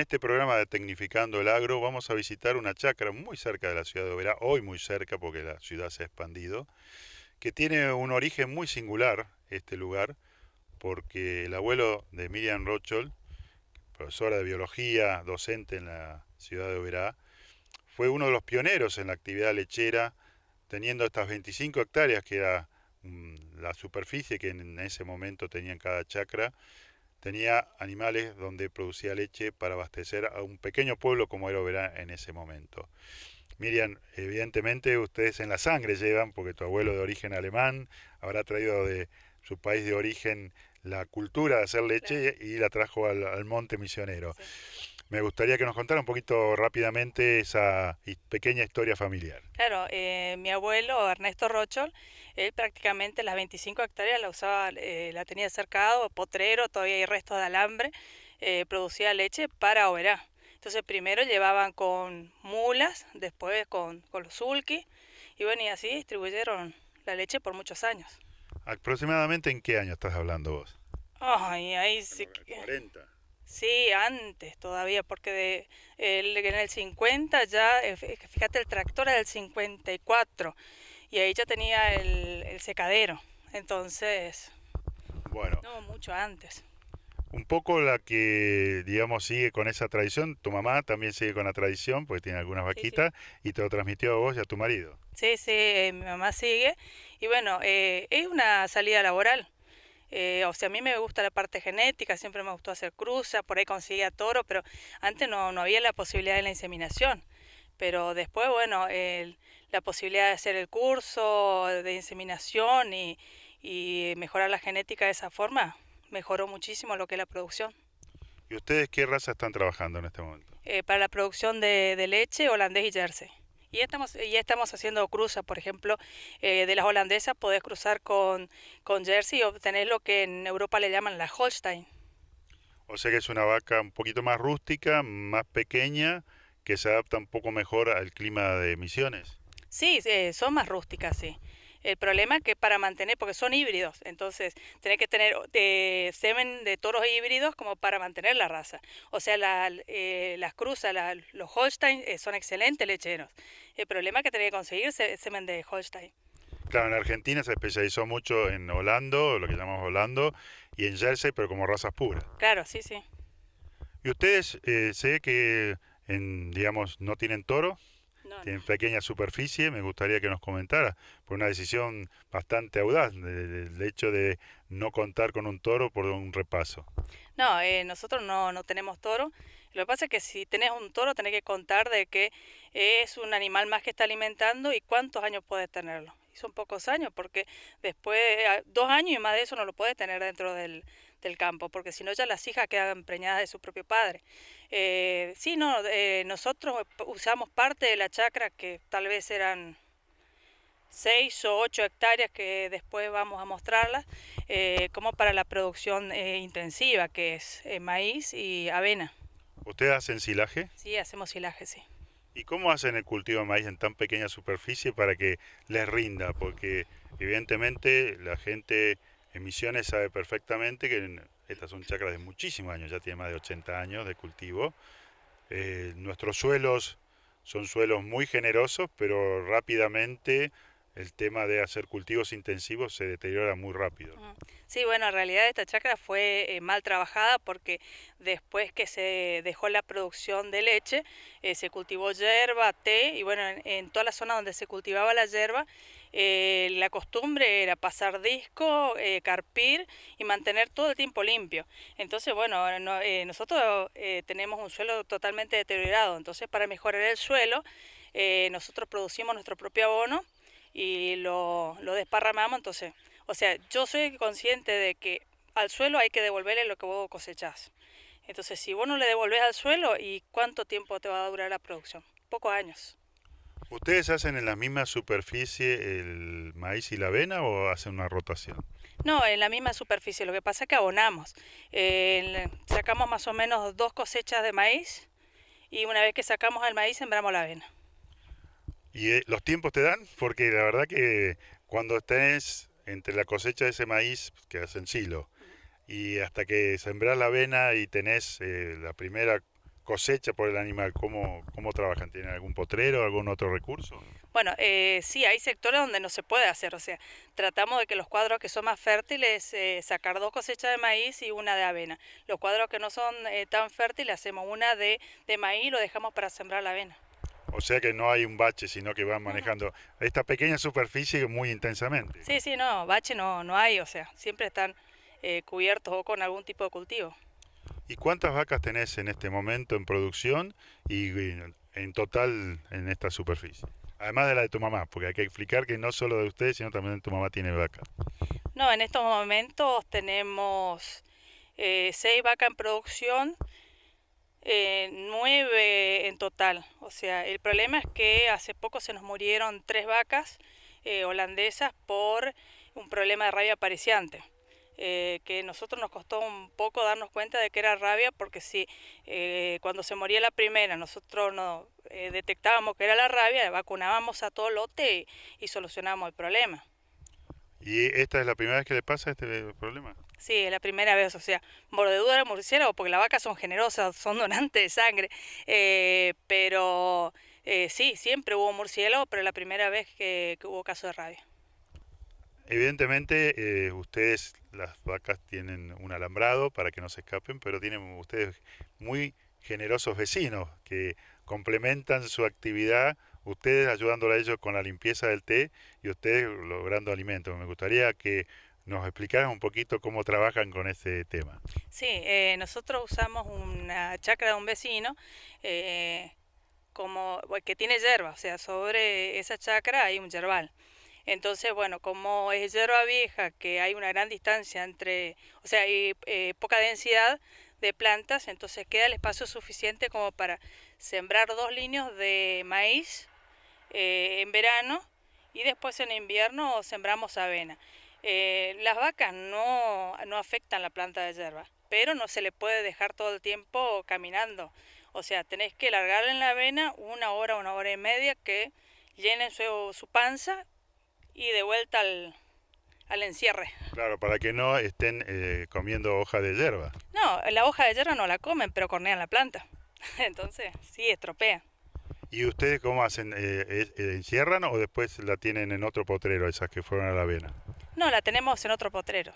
este programa de Tecnificando el Agro vamos a visitar una chacra muy cerca de la ciudad de Oberá, hoy muy cerca porque la ciudad se ha expandido, que tiene un origen muy singular este lugar, porque el abuelo de Miriam Rocholl, profesora de biología, docente en la ciudad de Oberá, fue uno de los pioneros en la actividad lechera, teniendo estas 25 hectáreas, que era la superficie que en ese momento tenían cada chacra. Tenía animales donde producía leche para abastecer a un pequeño pueblo como era Oberá en ese momento. Miriam, evidentemente ustedes en la sangre llevan, porque tu abuelo de origen alemán habrá traído de su país de origen la cultura de hacer Claro, leche y la trajo al monte misionero. sí. Me gustaría que nos contara un poquito rápidamente esa pequeña historia familiar. Claro, mi abuelo Ernesto Rochol, él prácticamente las 25 hectáreas la usaba, la tenía cercado, potrero, todavía hay restos de alambre, producía leche para Oberá. Entonces primero llevaban con mulas, después con los sulky, y bueno, y así distribuyeron la leche por muchos años. ¿Aproximadamente en qué año estás hablando vos? Ay, ahí En sí los que... 40. Sí, antes todavía, porque en el 50 ya, fíjate, el tractor era del 54 y ahí ya tenía el secadero. Entonces, Bueno, no, mucho antes. un poco la que, digamos, sigue con esa tradición, tu mamá también sigue con la tradición, porque tiene algunas Sí, sí. vaquitas, y te lo transmitió a vos y a tu marido. Sí, sí, mi mamá sigue. Y bueno, es una salida laboral. O sea, a mí me gusta la parte genética, siempre me gustó hacer cruza, por ahí conseguía toro, pero antes no había la posibilidad de la inseminación. Pero después, bueno, la posibilidad de hacer el curso de inseminación y mejorar la genética de esa forma, mejoró muchísimo lo que es la producción. ¿Y ustedes qué raza están trabajando en este momento? Para la producción de leche, holandés y jersey. Ya estamos haciendo cruzas, por ejemplo, de las holandesas podés cruzar con jersey y obtener lo que en Europa le llaman la Holstein. O sea que es una vaca un poquito más rústica, más pequeña, que se adapta un poco mejor al clima de Misiones. Sí, son más rústicas, sí. El problema es que para mantener, porque son híbridos, entonces tenés que tener semen de toros híbridos como para mantener la raza. O sea, las cruzas, los Holstein son excelentes lecheros. El problema es que tenés que conseguir semen de Holstein. Claro, en Argentina se especializó mucho en Holando, lo que llamamos Holando, y en Jersey, pero como razas puras. Claro, sí, sí. Y ustedes sé que, digamos, no tienen toro, No, no. tienen pequeña superficie. Me gustaría que nos comentara, por una decisión bastante audaz, del hecho de no contar con un toro por un repaso. No, nosotros no tenemos toro. Lo que pasa es que si tenés un toro tenés que contar de que es un animal más que está alimentando y cuántos años puedes tenerlo. Y son pocos años porque después, 2 años y más de eso no lo puedes tener dentro del campo, porque si no ya las hijas quedan preñadas de su propio padre. Sí, no, nosotros usamos parte de la chacra que tal vez eran 6 o 8 hectáreas que después vamos a mostrarlas, como para la producción intensiva, que es maíz y avena. ¿Ustedes hacen silaje? Sí, hacemos silaje, sí. ¿Y cómo hacen el cultivo de maíz en tan pequeña superficie para que les rinda? Porque evidentemente la gente en Misiones sabe perfectamente que estas son chacras de muchísimos años, ya tiene más de 80 años de cultivo. Nuestros suelos son suelos muy generosos, pero rápidamente el tema de hacer cultivos intensivos se deteriora muy rápido. Mm. Sí, bueno, en realidad esta chacra fue mal trabajada porque después que se dejó la producción de leche, se cultivó yerba, té y bueno, en toda la zona donde se cultivaba la yerba, la costumbre era pasar disco, carpir y mantener todo el tiempo limpio. Entonces, bueno, nosotros tenemos un suelo totalmente deteriorado, entonces para mejorar el suelo, nosotros producimos nuestro propio abono y lo desparramamos, entonces o sea, yo soy consciente de que al suelo hay que devolverle lo que vos cosechás. Entonces, si vos no le devolvés al suelo, ¿y cuánto tiempo te va a durar la producción? Pocos años. ¿Ustedes hacen en la misma superficie el maíz y la avena o hacen una rotación? No, en la misma superficie. Lo que pasa es que abonamos. Sacamos más o menos 2 cosechas de maíz y una vez que sacamos el maíz sembramos la avena. ¿Y los tiempos te dan? Porque la verdad que cuando estés entre la cosecha de ese maíz que hacen silo y hasta que sembrás la avena y tenés la primera cosecha por el animal, ¿cómo trabajan? ¿Tienen algún potrero, algún otro recurso? Bueno, sí, hay sectores donde no se puede hacer, o sea, tratamos de que los cuadros que son más fértiles, sacar 2 cosechas de maíz y una de avena. Los cuadros que no son tan fértiles, hacemos una de maíz y lo dejamos para sembrar la avena. O sea que no hay un bache, sino que van No, no. manejando esta pequeña superficie muy intensamente. Sí, sí, no, bache no hay, o sea, siempre están cubiertos o con algún tipo de cultivo. ¿Y cuántas vacas tenés en este momento en producción y en total en esta superficie? Además de la de tu mamá, porque hay que explicar que no solo de ustedes, sino también de tu mamá tiene vaca. No, en estos momentos tenemos 6 vacas en producción, 9 en total. O sea, el problema es que hace poco se nos murieron 3 vacas holandesas por un problema de rabia apareciante. Que nosotros nos costó un poco darnos cuenta de que era rabia porque si cuando se moría la primera nosotros no detectábamos que era la rabia, vacunábamos a todo lote y solucionábamos el problema. ¿Y esta es la primera vez que le pasa este problema? Sí, es la primera vez, o sea, mordedura de murciélago, porque las vacas son generosas, son donantes de sangre, pero sí, siempre hubo murciélago, pero es la primera vez que hubo caso de rabia. Evidentemente, ustedes, las vacas, tienen un alambrado para que no se escapen, pero tienen ustedes muy generosos vecinos que complementan su actividad, ustedes ayudándole a ellos con la limpieza del té y ustedes logrando alimentos. Me gustaría que nos explicaran un poquito cómo trabajan con ese tema. Sí, nosotros usamos una chacra de un vecino eh, como que tiene hierba, o sea, sobre esa chacra hay un yerbal. Entonces, bueno, como es hierba vieja, que hay una gran distancia entre, o sea, hay poca densidad de plantas, entonces queda el espacio suficiente como para sembrar 2 líneas de maíz en verano y después en invierno sembramos avena. Las vacas no afectan la planta de hierba, pero no se le puede dejar todo el tiempo caminando. O sea, tenés que largarle en la avena 1 hora y media que llenen su panza y de vuelta al encierre. Claro, para que no estén comiendo hoja de hierba. No, la hoja de hierba no la comen, pero cornean la planta. Entonces, sí, estropea. ¿Y ustedes cómo hacen? ¿Encierran o después la tienen en otro potrero, esas que fueron a la avena? No, la tenemos en otro potrero.